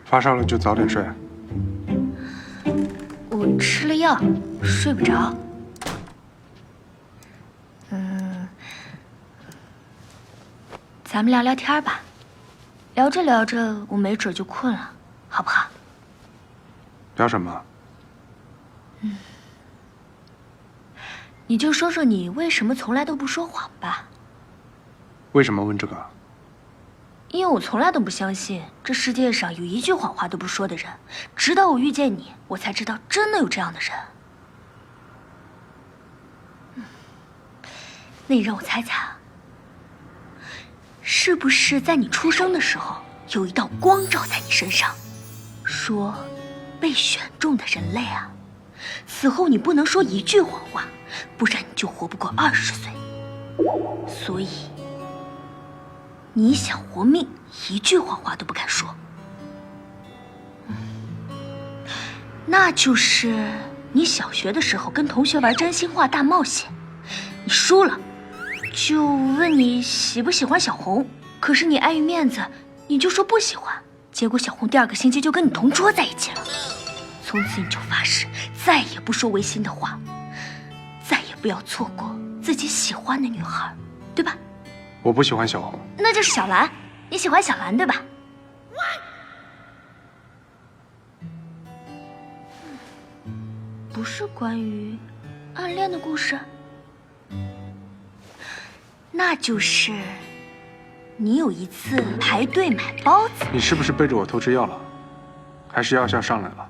发烧了就早点睡。我吃了药，睡不着。咱们聊聊天吧，聊着聊着，我没准就困了，好不好？聊什么？你就说说你为什么从来都不说谎吧。为什么问这个？因为我从来都不相信这世界上有一句谎话都不说的人，直到我遇见你，我才知道真的有这样的人。那你让我猜猜啊，是不是在你出生的时候有一道光照在你身上，说被选中的人类啊，死后你不能说一句谎话，不然你就活不过20岁。所以你想活命，一句谎话都不敢说。那就是你小学的时候跟同学玩真心话大冒险，你输了，就问你喜不喜欢小红，可是你碍于面子，你就说不喜欢，结果小红第2个星期就跟你同桌在一起了。从此你就发誓再也不说违心的话，再也不要错过自己喜欢的女孩，对吧？我不喜欢小红。那就是小兰，你喜欢小兰对吧？不是关于暗恋的故事，那就是你有一次排队买包子。你是不是背着我偷吃药了？还是药效上来了？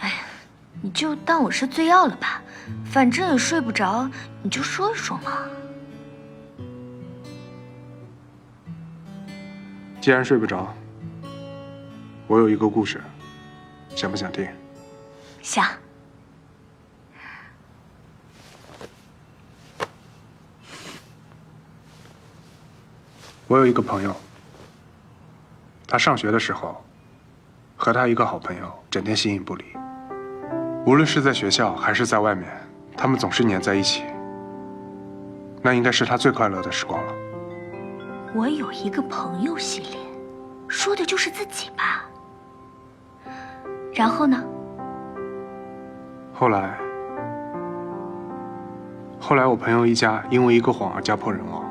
哎呀，你就当我是醉药了吧，反正也睡不着，你就说一说嘛。既然睡不着，我有一个故事，想不想听？想。我有一个朋友，他上学的时候，和他一个好朋友整天形影不离，无论是在学校还是在外面，他们总是黏在一起。那应该是他最快乐的时光了。我有一个朋友系列，说的就是自己吧？然后呢？后来我朋友一家因为一个谎而家破人亡，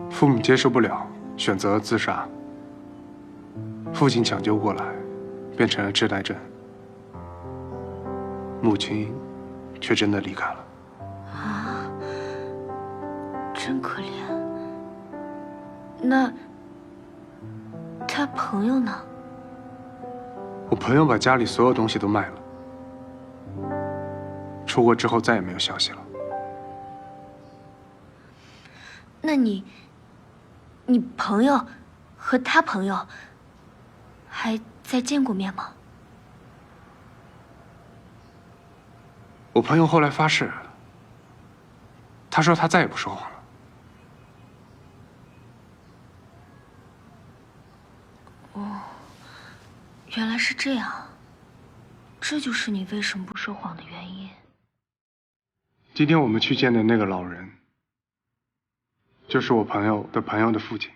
父母接受不了，选择自杀。父亲抢救过来，变成了痴呆症。母亲却真的离开了。啊，真可怜。那他朋友呢？我朋友把家里所有东西都卖了，出国之后再也没有消息了。那你朋友和他朋友还再见过面吗？我朋友后来发誓，他说他再也不说谎了。哦，原来是这样，这就是你为什么不说谎的原因。今天我们去见的那个老人，就是我朋友的朋友的父亲。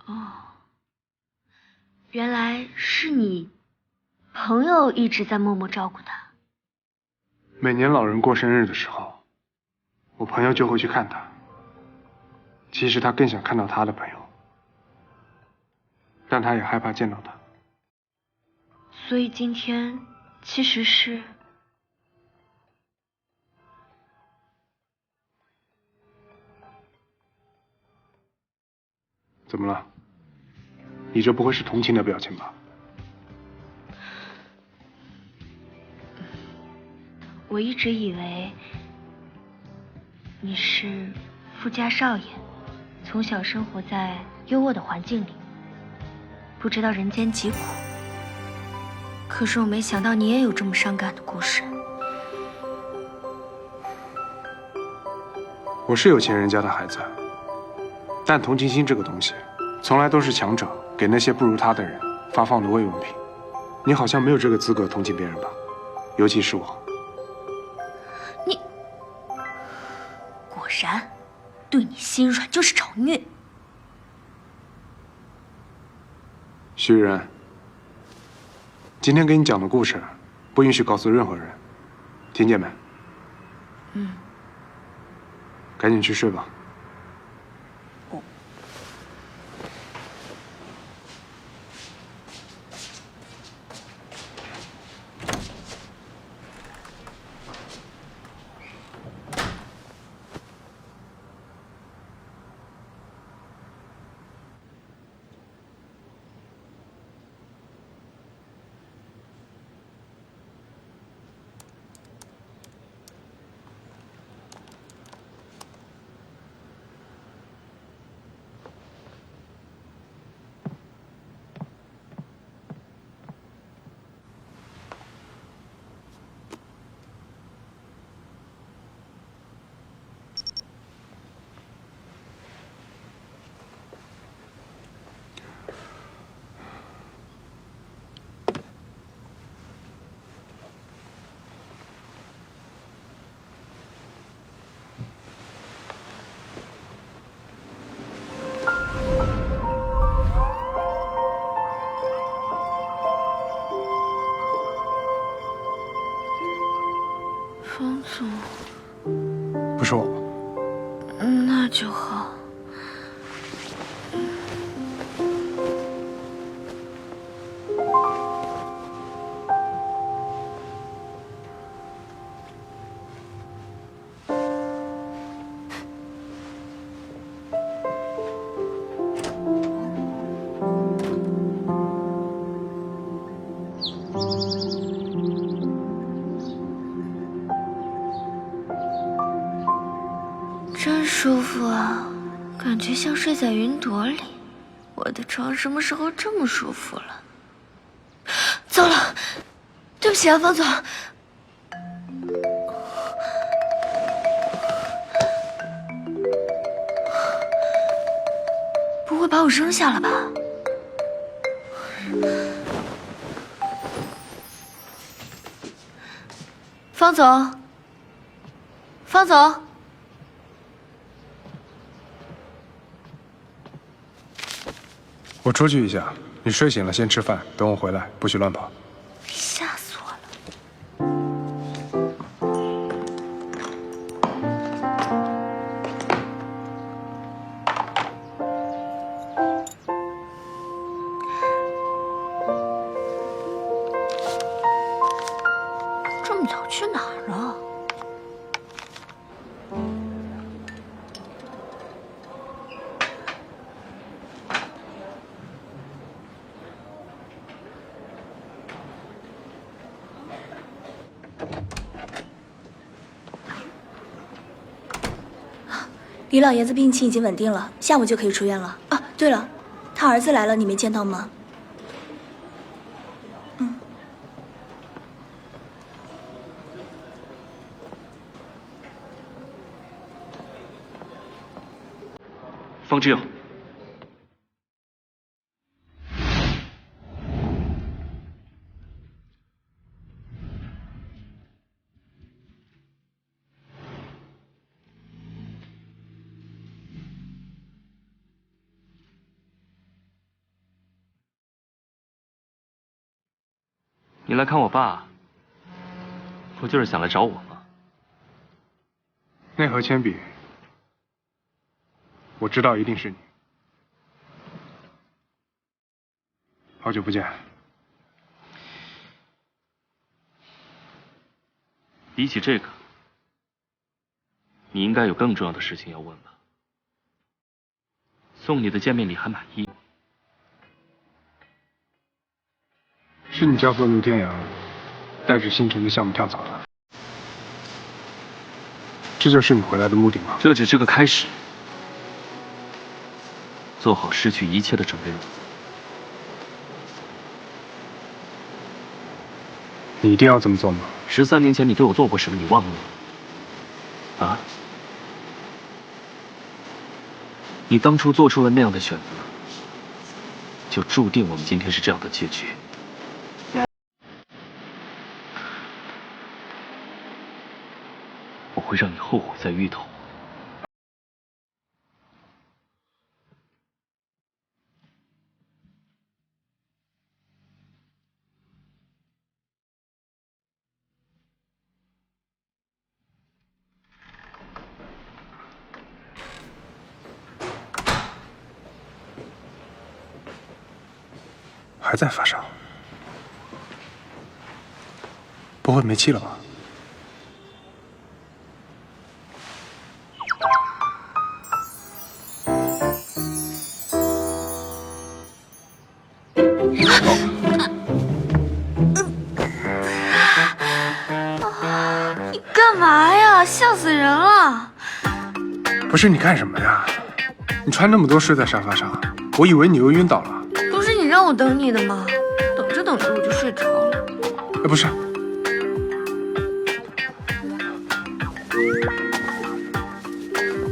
哦，原来是你朋友一直在默默照顾他。每年老人过生日的时候，我朋友就会去看他。其实他更想看到他的朋友，但他也害怕见到他。所以今天其实是……怎么了？你这不会是同情的表情吧？我一直以为你是富家少爷，从小生活在优渥的环境里，不知道人间疾苦。可是我没想到你也有这么伤感的故事。我是有钱人家的孩子，但同情心这个东西，从来都是强者给那些不如他的人发放的慰问品。你好像没有这个资格同情别人吧？尤其是我。你果然，对你心软就是找虐。徐仁，今天给你讲的故事，不允许告诉任何人，听见没？嗯。赶紧去睡吧。方总，不是我。那就好。真舒服啊，感觉像睡在云朵里。我的床什么时候这么舒服了？糟了，对不起啊，方总。不会把我扔下了吧？方总，方总。我出去一下，你睡醒了先吃饭，等我回来，不许乱跑。吓死我了！这么早去哪儿了？李老爷子病情已经稳定了，下午就可以出院了。啊，对了，他儿子来了，你没见到吗？方志佑，你来看我爸，不就是想来找我吗？那盒铅笔，我知道一定是你。好久不见。比起这个，你应该有更重要的事情要问吧？送你的见面礼还满意吗？是你教唆卢天阳带着星辰的项目跳槽的，这就是你回来的目的吗？这只是个开始，做好失去一切的准备。你一定要这么做吗？13年前你对我做过什么？你忘了吗？啊？你当初做出了那样的选择，就注定我们今天是这样的结局。我会让你后悔再遇到我。还在发烧，不会没气了吧？你干嘛呀？吓死人了！不是你干什么呀？你穿那么多睡在沙发上，我以为你又晕倒了。不是你让我等你的吗？等着等着我就睡着了。哎，不是，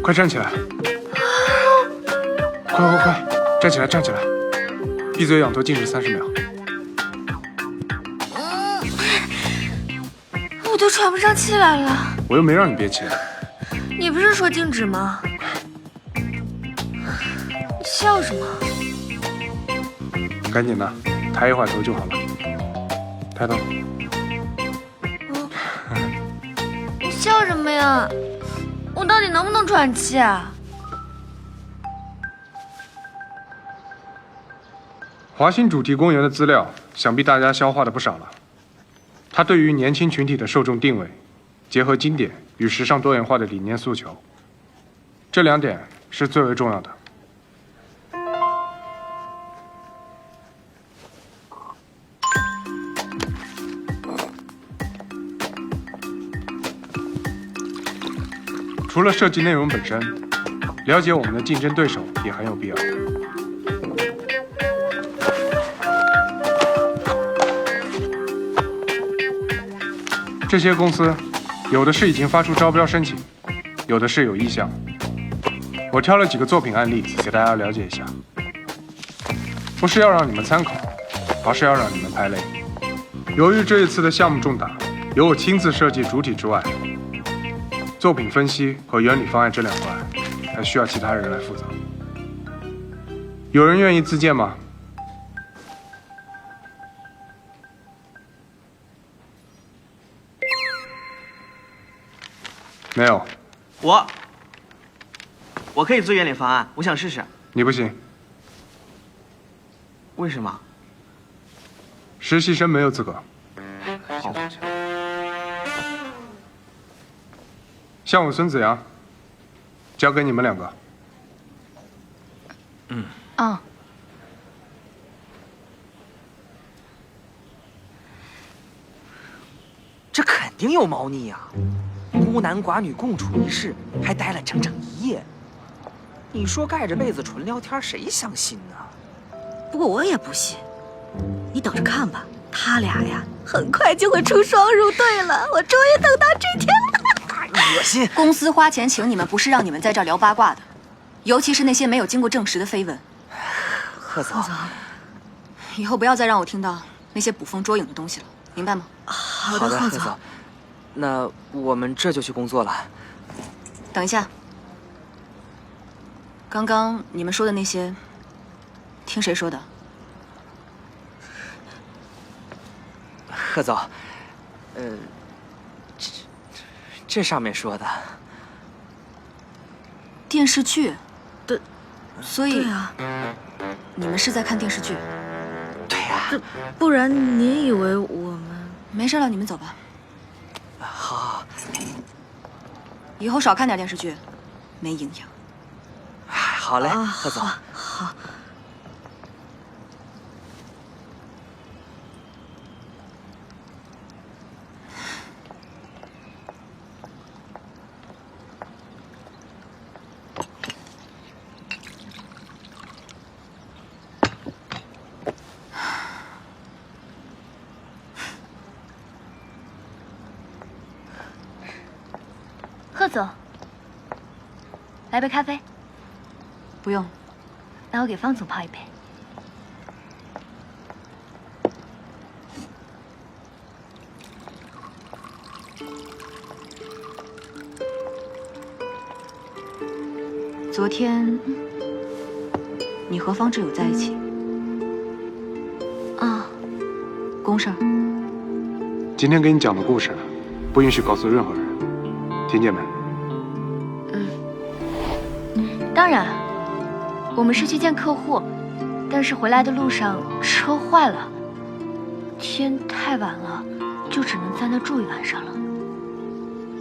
快站起来！快，站起来，站起来！闭嘴仰头静止30秒。我都喘不上气来了。我又没让你憋气。你不是说静止吗？你笑什么？赶紧的，抬一会儿头就好了。抬头。你笑什么呀？我到底能不能喘气啊？华新主题公园的资料，想必大家消化的不少了。它对于年轻群体的受众定位，结合经典与时尚多元化的理念诉求，这2点是最为重要的。除了设计内容本身，了解我们的竞争对手也很有必要。这些公司，有的是已经发出招标申请，有的是有意向。我挑了几个作品案例给大家了解一下，不是要让你们参考，而是要让你们拍类。由于这一次的项目重大，由我亲自设计主体之外，作品分析和原理方案这2块，还需要其他人来负责。有人愿意自荐吗？没有。我可以做原理方案，我想试试。你不行，为什么？实习生没有资格。好。向我孙子阳，交给你们2个。嗯。这肯定有猫腻呀！孤男寡女共处一室，还待了整整1夜。你说盖着被子纯聊天，谁相信呢？不过我也不信，你等着看吧，他俩呀，很快就会出双入对了。我终于等到这天了。恶心！公司花钱请你们，不是让你们在这儿聊八卦的，尤其是那些没有经过证实的绯闻。贺总，以后不要再让我听到那些捕风捉影的东西了，明白吗？好的，贺总。那我们这就去工作了。等一下，刚刚你们说的那些，听谁说的？贺总，这上面说的。电视剧？对，所以对啊，你们是在看电视剧？对呀。不然你以为我们……没事了，你们走吧。好。以后少看点电视剧，没营养。好嘞，贺总。好。贺总，来杯咖啡。不用，那我给方总泡一杯。昨天你和方志友在一起啊？公事儿。今天给你讲的故事，不允许告诉任何人，听见没？当然，我们是去见客户，但是回来的路上车坏了，天太晚了，就只能在那住一晚上了。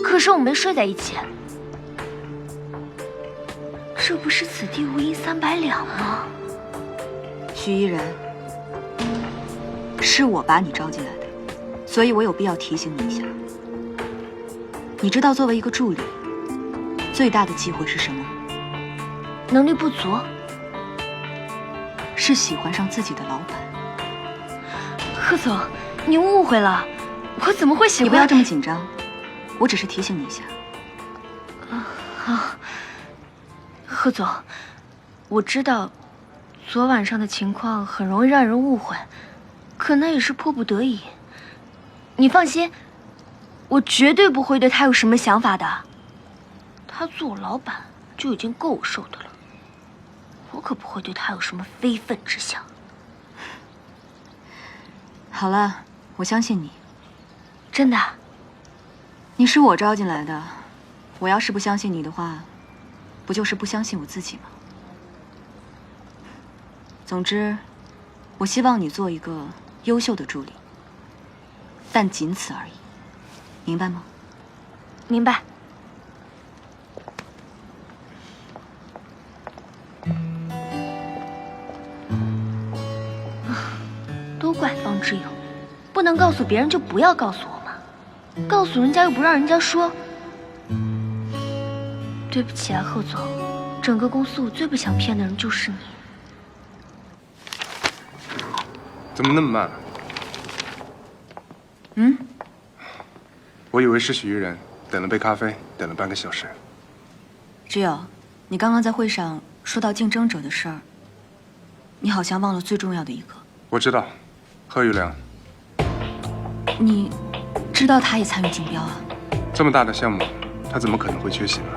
可是我们没睡在一起，这不是此地无银300两吗？徐依然，是我把你招进来的，所以我有必要提醒你一下。你知道作为一个助理，最大的忌讳是什么吗？能力不足。是喜欢上自己的老板。贺总，你误会了，我怎么会喜欢？你不要这么紧张，我只是提醒你一下。贺总，我知道昨晚上的情况很容易让人误会，可那也是迫不得已。你放心，我绝对不会对他有什么想法的。他做我老板就已经够我受的了，我可不会对他有什么非分之想。好了，我相信你。真的？你是我招进来的，我要是不相信你的话，不就是不相信我自己吗？总之，我希望你做一个优秀的助理，但仅此而已，明白吗？明白。都怪方之友，不能告诉别人就不要告诉我嘛，告诉人家又不让人家说。对不起啊，贺总，整个公司我最不想骗的人就是你。怎么那么慢？我以为是许依人，等了杯咖啡，等了半个小时。只有，你刚刚在会上说到竞争者的事儿，你好像忘了最重要的一个。我知道，贺玉良。你知道他也参与竞标啊？这么大的项目，他怎么可能会缺席呢？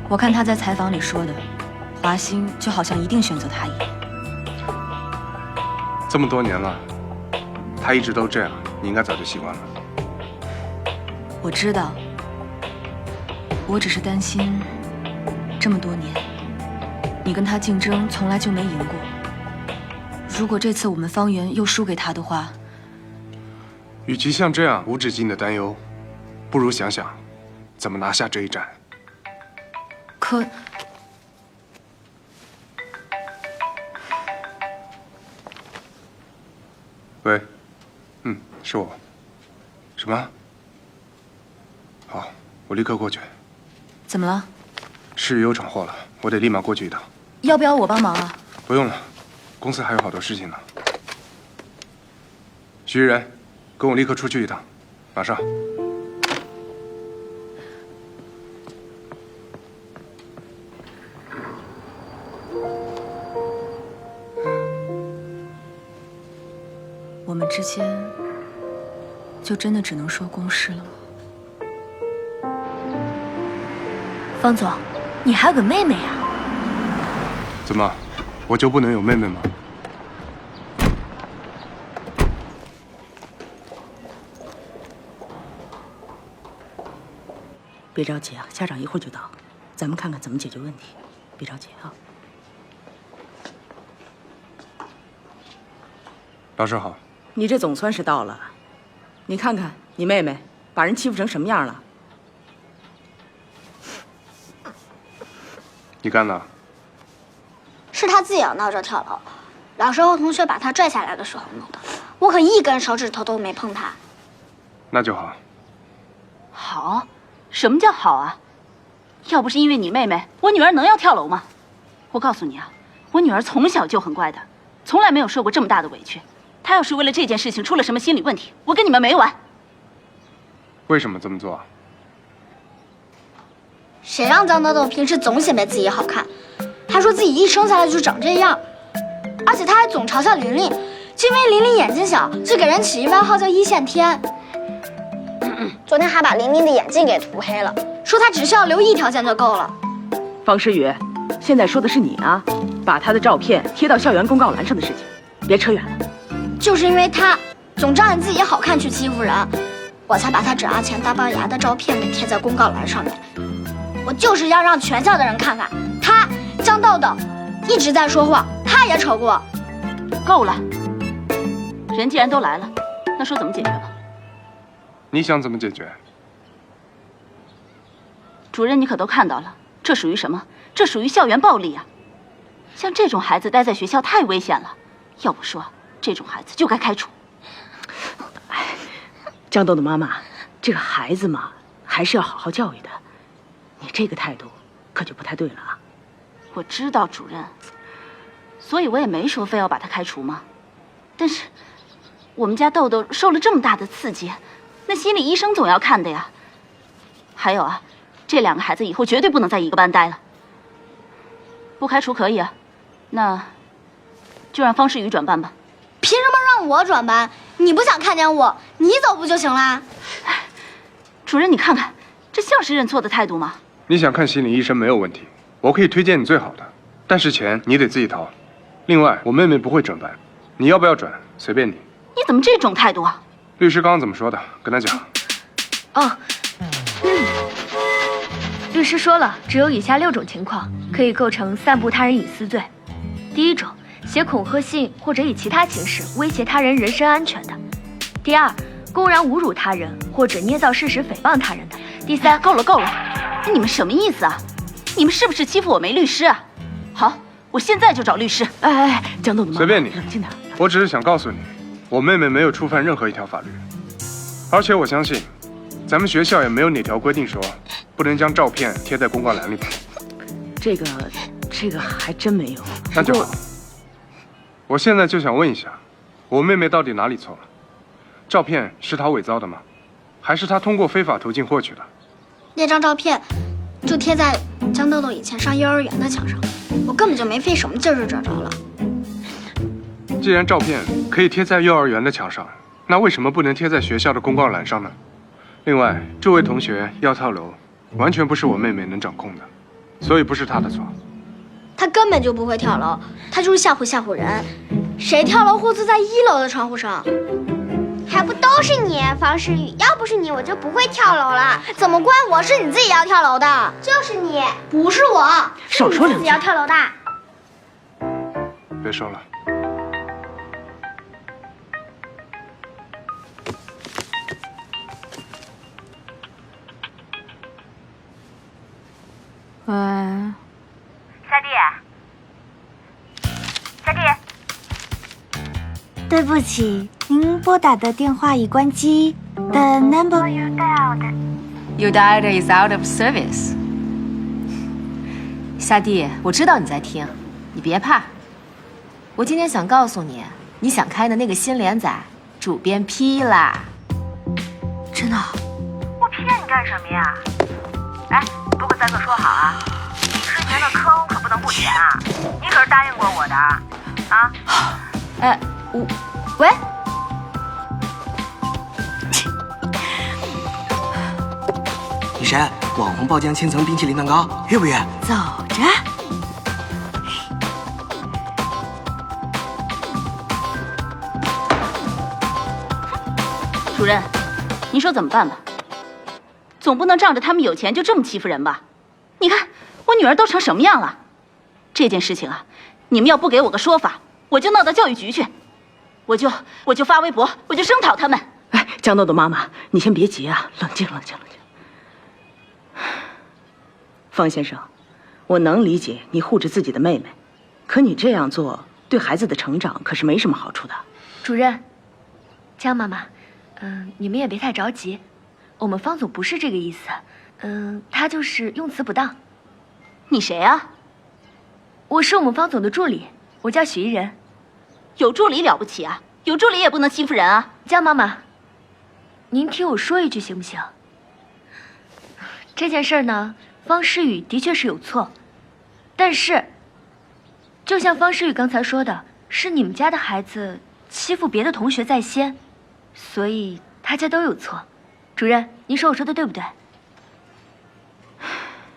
我看他在采访里说的，华兴就好像一定选择他一样。这么多年了，他一直都这样，你应该早就习惯了。我知道，我只是担心，这么多年，你跟他竞争从来就没赢过。如果这次我们方圆又输给他的话，与其像这样无止境的担忧，不如想想怎么拿下这一战。可喂，是我。什么？好，我立刻过去。怎么了？事有闯祸了，我得立马过去一趟。要不要我帮忙啊？不用了，公司还有好多事情呢。徐依然，跟我立刻出去一趟，马上。我们之间就真的只能说公事了吗？方总，你还有个妹妹啊？怎么，我就不能有妹妹吗？别着急啊，家长一会儿就到，咱们看看怎么解决问题。别着急啊。老师好。你这总算是到了，你看看你妹妹把人欺负成什么样了？你干的？是他自己要闹着跳楼，老师和同学把他拽下来的时候弄的，我可一根手指头都没碰他。那就好。好？什么叫好啊？要不是因为你妹妹，我女儿能要跳楼吗？我告诉你啊，我女儿从小就很乖的，从来没有受过这么大的委屈。她要是为了这件事情出了什么心理问题，我跟你们没完。为什么这么做？谁让臧豆豆平时总显摆自己好看，还说自己一生下来就长这样，而且他还总嘲笑琳琳，就因为琳琳眼睛小，就给人起一外号叫一线天。昨天还把琳琳的眼镜给涂黑了，说她只需要留一条线就够了。方诗雨，现在说的是你啊，把她的照片贴到校园公告栏上的事情，别扯远了。就是因为他总仗着自己好看去欺负人，我才把他整牙前大龅牙的照片给贴在公告栏上面。我就是要让全校的人看看，他臧豆豆一直在说谎，他也吵过。够了，人既然都来了，那说怎么解决吧。你想怎么解决？主任，你可都看到了，这属于什么？这属于校园暴力啊！像这种孩子待在学校太危险了，要不说这种孩子就该开除。江豆的妈妈，这个孩子嘛，还是要好好教育的。你这个态度可就不太对了啊！我知道主任，所以我也没说非要把他开除嘛。但是我们家豆豆受了这么大的刺激，那心理医生总要看的呀。还有啊，这2个孩子以后绝对不能在一个班待了。不开除可以啊，那就让方世宇转班吧。凭什么让我转班？你不想看见我，你走不就行啦？主任，你看看，这像是认错的态度吗？你想看心理医生没有问题，我可以推荐你最好的，但是钱你得自己掏。另外，我妹妹不会转班，你要不要转随便你。你怎么这种态度啊？律师刚刚怎么说的？跟他讲。哦，律师说了，只有以下6种情况可以构成散布他人隐私罪。第1种，写恐吓信或者以其他形式威胁他人人身安全的；第2，公然侮辱他人或者捏造事实诽谤他人的；第3，够了够了，你们什么意思啊？你们是不是欺负我没律师啊？好，我现在就找律师。哎，江豆的妈妈，随便你，冷静点。我只是想告诉你，我妹妹没有触犯任何一条法律，而且我相信，咱们学校也没有哪条规定说不能将照片贴在公告栏里面。这个还真没有。那就好。我现在就想问一下，我妹妹到底哪里错了？照片是她伪造的吗？还是她通过非法途径获取的？那张照片就贴在江豆豆以前上幼儿园的墙上，我根本就没费什么劲儿就找着了。既然照片可以贴在幼儿园的墙上，那为什么不能贴在学校的公告栏上呢？另外，这位同学要跳楼，完全不是我妹妹能掌控的，所以不是她的错。他根本就不会跳楼，他就是吓唬人。谁跳楼会坐在1楼的窗户上？还不都是你，方世宇！要不是你，我就不会跳楼了。怎么怪我？是你自己要跳楼的。就是你，不是我。少说两句。是你自己要跳楼的。别说了。喂，小弟，小弟，对不起，您拨打的电话已关机。The number Your dialer is out of service。夏弟，我知道你在听，你别怕。我今天想告诉你，你想开的那个新连载，主编批啦。真的？我骗你干什么呀？哎，不过咱可说好啊，之前的坑可不能不填啊，你可是答应过我的啊。哎，喂。女神，网红爆浆千层冰淇淋蛋糕，约不约？走着。主任，您说怎么办吧？总不能仗着他们有钱就这么欺负人吧？你看我女儿都成什么样了？这件事情啊，你们要不给我个说法，我就闹到教育局去，我就发微博，我就声讨他们。哎，江豆豆妈妈，你先别急啊，冷静冷静冷静。方先生，我能理解你护着自己的妹妹，可你这样做对孩子的成长可是没什么好处的。主任，江妈妈，你们也别太着急，我们方总不是这个意思，他就是用词不当。你谁啊？我是我们方总的助理，我叫许一人。有助理了不起啊？有助理也不能欺负人啊！江妈妈，您听我说一句行不行？这件事呢，方诗雨的确是有错，但是，就像方诗雨刚才说的，是你们家的孩子欺负别的同学在先，所以大家都有错。主任，您说我说的对不对？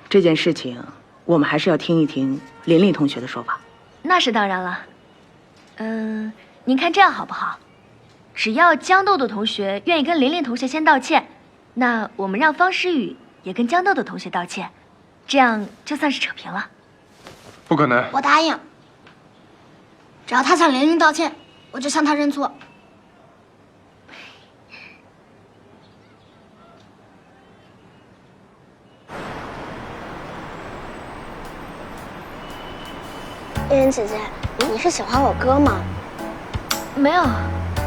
这件事情，我们还是要听一听琳琳同学的说法。那是当然了。您看这样好不好？只要江豆豆同学愿意跟琳琳同学先道歉，那我们让方诗雨也跟江豆豆同学道歉，这样就算是扯平了。不可能。我答应。只要他向玲玲道歉，我就向他认错。叶云姐姐，你是喜欢我哥吗？没有。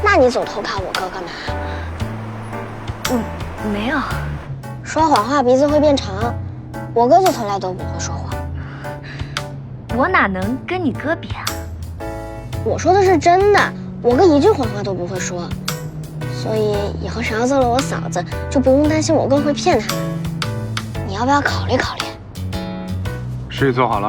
那你总偷看我哥干嘛？没有。说谎话鼻子会变长，我哥就从来都不会说谎。我哪能跟你哥比啊？我说的是真的，我哥一句谎话都不会说，所以以后谁要做了我嫂子，就不用担心我哥会骗他们。你要不要考虑考虑？事情做好了。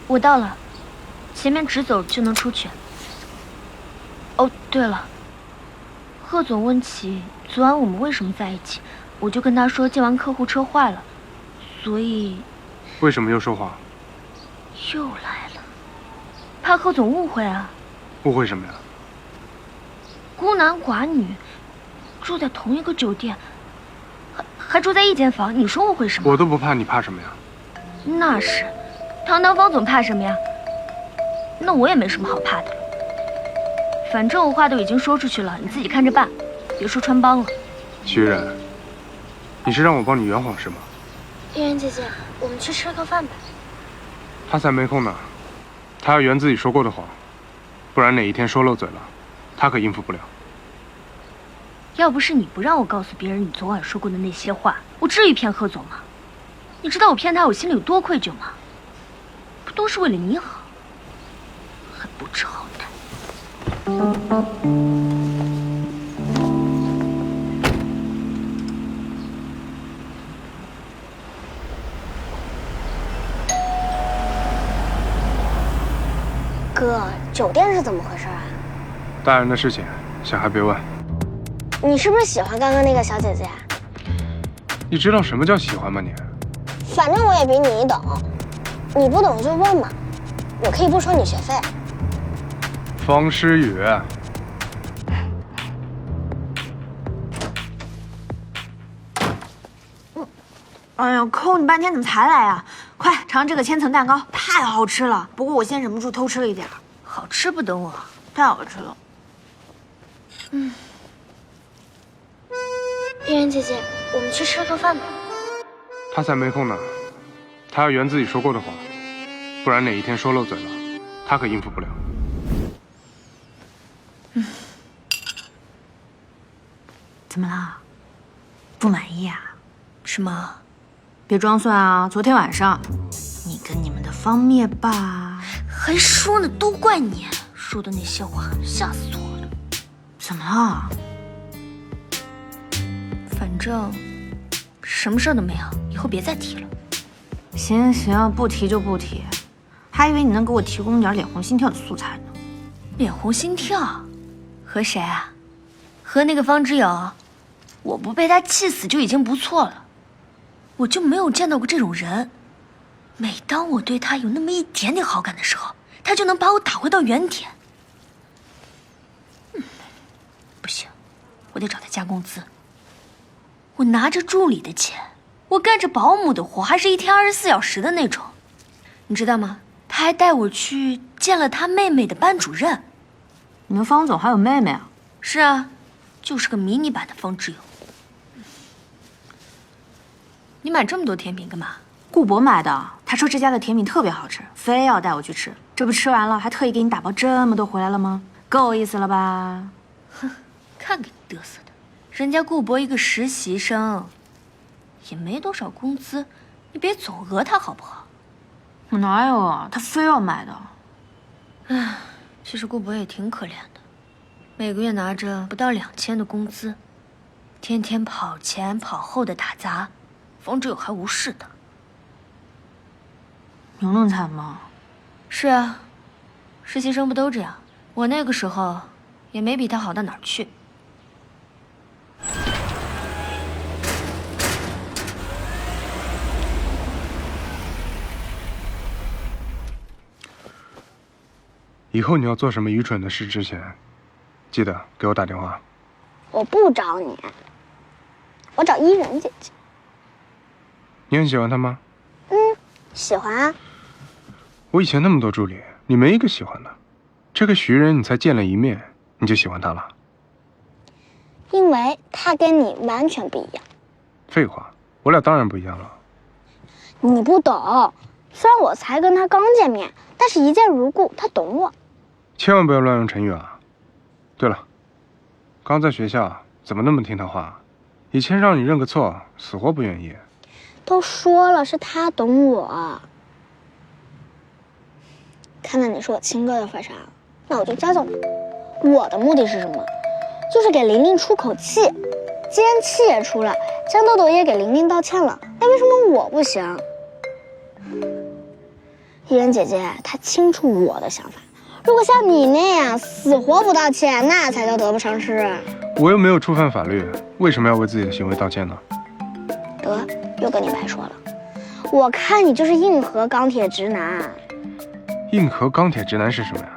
我到了，前面直走就能出去。哦，对了，贺总问起昨晚我们为什么在一起，我就跟他说接完客户车坏了，所以……为什么又说谎？又来了，怕贺总误会啊。误会什么呀？孤男寡女，住在同一个酒店，还住在一间房，你说误会什么？我都不怕，你怕什么呀？那是。堂堂方总怕什么呀？那我也没什么好怕的了。反正我话都已经说出去了，你自己看着办，别说穿帮了。徐冉，你是让我帮你圆谎是吗？叶云姐姐，我们去吃个饭吧。他才没空呢，他要圆自己说过的谎，不然哪一天说漏嘴了，他可应付不了。要不是你不让我告诉别人你昨晚说过的那些话，我至于骗贺总吗？你知道我骗他我心里有多愧疚吗？不都是为了你好，还不知好歹。哥，酒店是怎么回事啊？大人的事情，小孩别问。你是不是喜欢刚刚那个小姐姐？你知道什么叫喜欢吗你？反正我也比你懂，你不懂就问嘛，我可以不收你学费。方诗雨，哎呀，抠你半天怎么才来啊？快尝尝这个千层蛋糕，太好吃了。不过我先忍不住偷吃了一点。好吃不等我，太好吃了。叶云姐姐，我们去吃个饭吧。他才没空呢，他要圆自己说过的谎，不然哪一天说漏嘴了，他可应付不了。怎么了？不满意啊？是吗？别装蒜啊！昨天晚上，你跟你们的方灭霸还说呢，都怪你说的那些话，吓死我了。怎么了？反正什么事儿都没有，以后别再提了。行行，不提就不提。还以为你能给我提供点脸红心跳的素材呢。脸红心跳？和谁啊？和那个方之友？我不被他气死就已经不错了。我就没有见到过这种人。每当我对他有那么一点点好感的时候，他就能把我打回到原点。不行，我得找他加工资。我拿着助理的钱，我干着保姆的活，还是一天24小时的那种。你知道吗？他还带我去见了他妹妹的班主任。你们方总还有妹妹啊？是啊，就是个迷你版的方之友。你买这么多甜品干嘛？顾博买的，他说这家的甜品特别好吃，非要带我去吃。这不吃完了，还特意给你打包这么多回来了吗？够意思了吧？哼，看给你嘚瑟的，人家顾博一个实习生，也没多少工资，你别总讹他好不好？我哪有啊？他非要买的。唉，其实顾博也挺可怜的，每个月拿着不到2000的工资，天天跑前跑后的打杂，方之友还无视他。有那么惨吗？是啊，实习生不都这样？我那个时候也没比他好到哪儿去。以后你要做什么愚蠢的事之前，记得给我打电话。我不找你，我找伊人姐姐。你很喜欢她吗？喜欢啊。我以前那么多助理，你没一个喜欢的。这个徐人你才见了一面，你就喜欢他了？因为他跟你完全不一样。废话，我俩当然不一样了。你不懂，虽然我才跟他刚见面，但是一见如故，他懂我。千万不要乱用成语啊！对了，刚在学校怎么那么听他话？以前让你认个错，死活不愿意。都说了是他懂我。看在你是我亲哥的份上，那我就教教你。我的目的是什么？就是给玲玲出口气。既然气也出了，江豆豆也给玲玲道歉了，那为什么我不行？伊人姐姐她清楚我的想法，如果像你那样死活不道歉，那才叫得不偿失。我又没有触犯法律，为什么要为自己的行为道歉呢？得，又跟你白说了。我看你就是硬核钢铁直男。硬核钢铁直男是什么呀？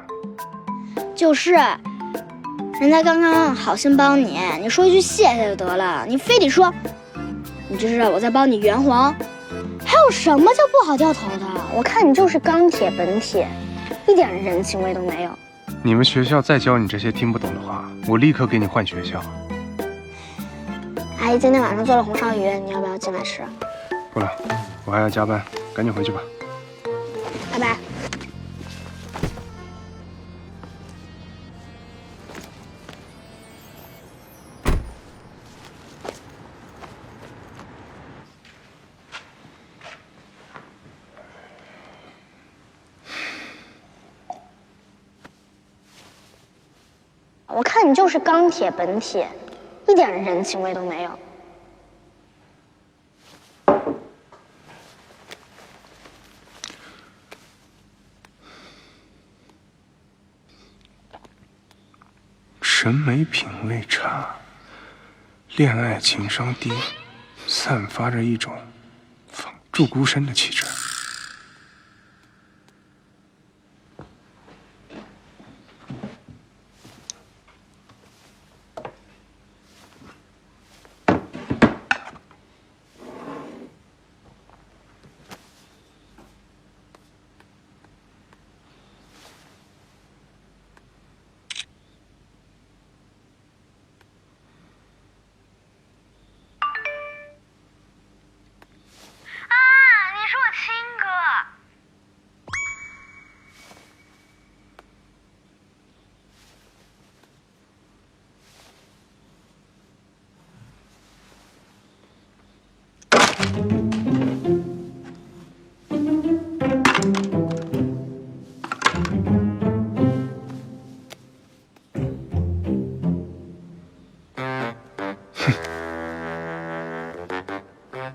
就是人家刚刚好心帮你，你说一句谢谢就得了，你非得说你就知道我在帮你圆谎，还有什么叫不好掉头的？我看你就是钢铁本铁，一点人情味都没有。你们学校再教你这些听不懂的话，我立刻给你换学校。阿姨今天晚上做了红烧鱼，你要不要进来吃？不了，我还要加班，赶紧回去吧。拜拜。我看你就是钢铁本铁，一点人情味都没有。审美品味差，恋爱情商低，散发着一种仿祝孤生的气质。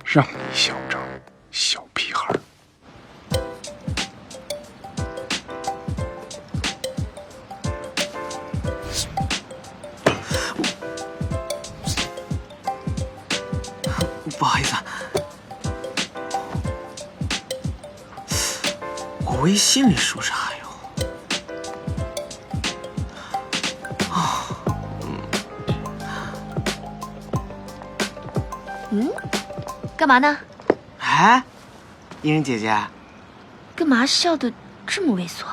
让你嚣张，小屁孩。不好意思，我微信里是不是还有？干嘛呢？哎，伊人姐姐，干嘛笑得这么猥琐？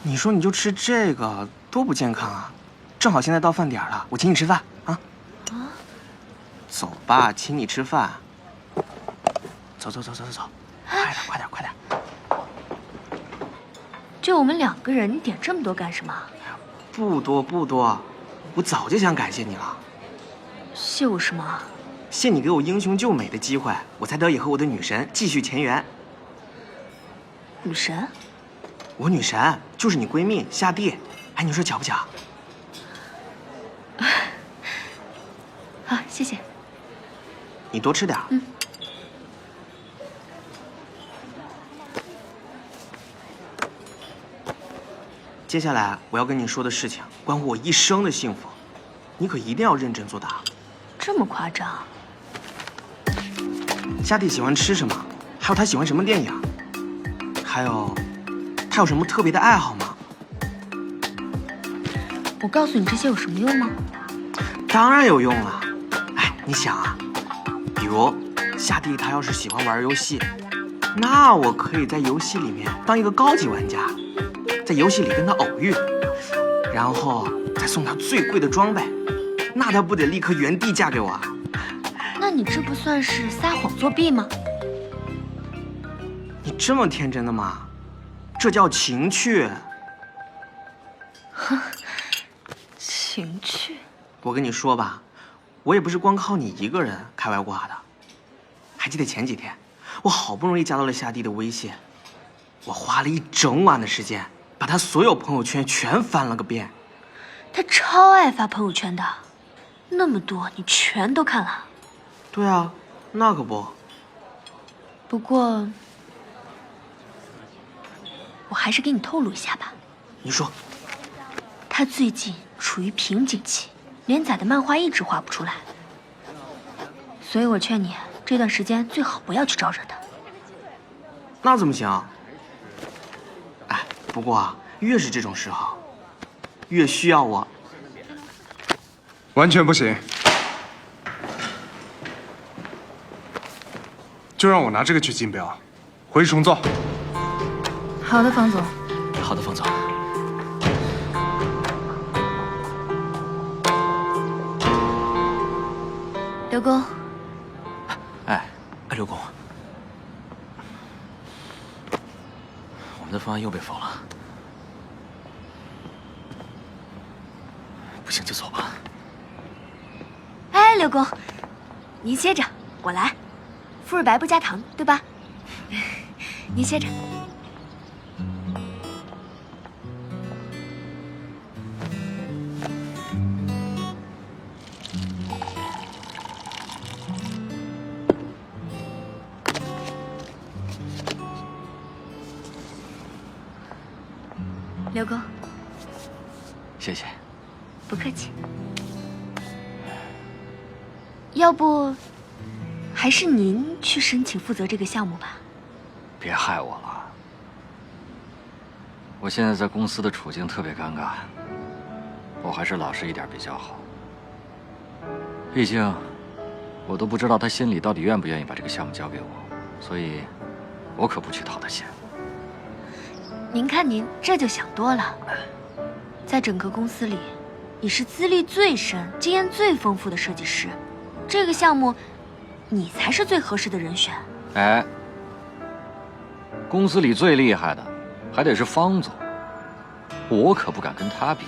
你说你就吃这个，多不健康啊！正好现在到饭点了，我请你吃饭啊！走吧，请你吃饭。走，快点！就我们2个人，你点这么多干什么？不多，我早就想感谢你了。谢我什么？谢你给我英雄救美的机会，我才得以和我的女神继续前缘。女神？我女神就是你闺蜜夏蒂，哎，你说巧不巧？好，谢谢。你多吃点。接下来我要跟你说的事情，关乎我一生的幸福，你可一定要认真作答。这么夸张？夏蒂喜欢吃什么？还有她喜欢什么电影？还有，她有什么特别的爱好吗？我告诉你这些有什么用吗？当然有用了。哎，你想啊，比如夏弟他要是喜欢玩游戏，那我可以在游戏里面当一个高级玩家，在游戏里跟他偶遇，然后再送他最贵的装备，那他不得立刻原地嫁给我啊？那你这不算是撒谎作弊吗？你这么天真的吗？这叫情趣。情趣。我跟你说吧，我也不是光靠你一个人开外挂的。还记得前几天，我好不容易加到了夏弟的微信，我花了一整晚的时间，把他所有朋友圈全翻了个遍。他超爱发朋友圈的，那么多你全都看了？对啊，那可不。不过，我还是给你透露一下吧。你说。他最近处于瓶颈期，连载的漫画一直画不出来，所以我劝你这段时间最好不要去招惹他。那怎么行？哎，不过啊，越是这种时候，越需要我。完全不行，就让我拿这个去竞标，回去重做。好的，方总。好的，方总。刘工。哎，刘工，我们的方案又被否了。不行就走吧。哎，刘工，您歇着，我来。馥芮白不加糖，对吧？您歇着。刘工，谢谢。不客气。要不，还是您去申请负责这个项目吧。别害我了，我现在在公司的处境特别尴尬，我还是老实一点比较好。毕竟，我都不知道他心里到底愿不愿意把这个项目交给我，所以，我可不去讨他嫌。您看您这就想多了，在整个公司里，你是资历最深、经验最丰富的设计师，这个项目，你才是最合适的人选。哎，公司里最厉害的，还得是方总，我可不敢跟他比。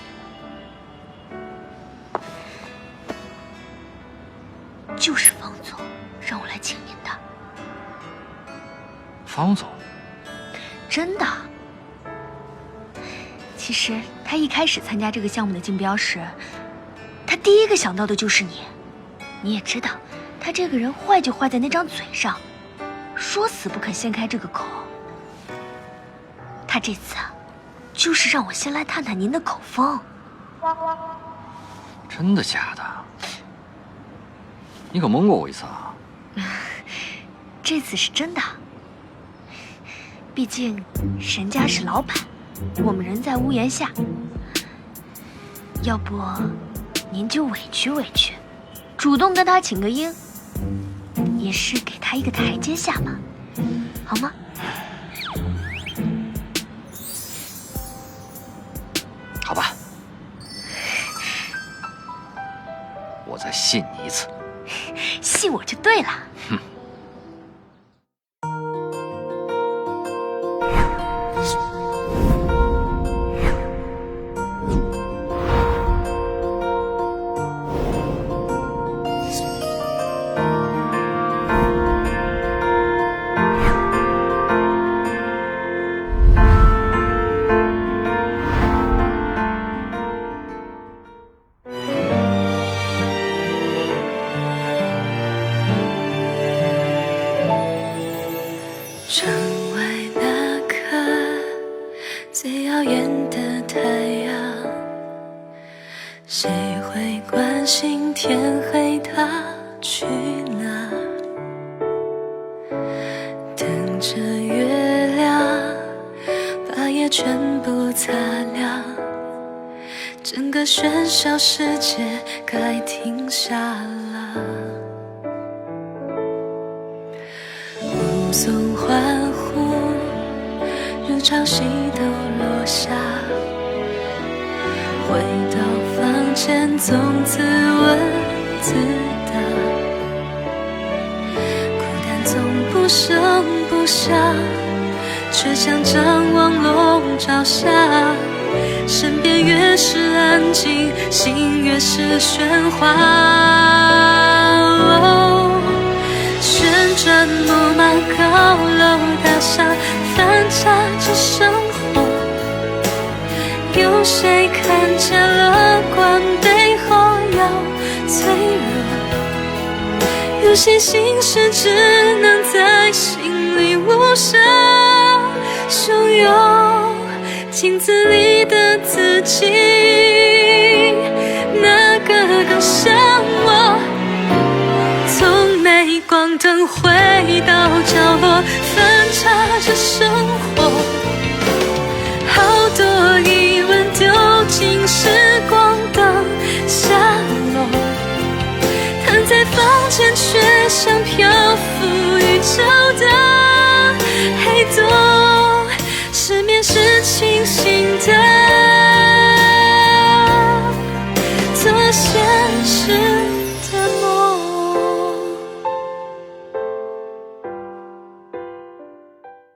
就是方总让我来请您的。方总？真的。其实他一开始参加这个项目的竞标时，他第一个想到的就是你。你也知道，他这个人坏就坏在那张嘴上，说死不肯掀开这个口。他这次啊，就是让我先来探探您的口风。真的假的？你可蒙过我一次啊！这次是真的。毕竟人家是老板，我们人在屋檐下。要不您就委屈委屈，主动跟他请个缨，也是给他一个台阶下嘛，好吗？好吧，我再信你一次。信我就对了。哼。窗外那颗最耀眼的太阳，谁会关心天黑它去哪？等着月亮把夜全部擦亮，整个的喧嚣世界该停下了。目送欢呼如潮汐都落下，回到房间总自问自答，孤单总不声不响，却像张网笼罩下，身边越是安静，心越是喧哗。旋转木马高楼大厦，翻插着生活，有谁看见乐观背后有脆弱？有些心事只能在心里无声汹涌，镜子里的自己，哪个更像我？从镁光灯回到角落，翻插着生活，好多疑问丢进时光灯下落，躺在房间却像漂浮宇宙的黑洞，失眠是清醒的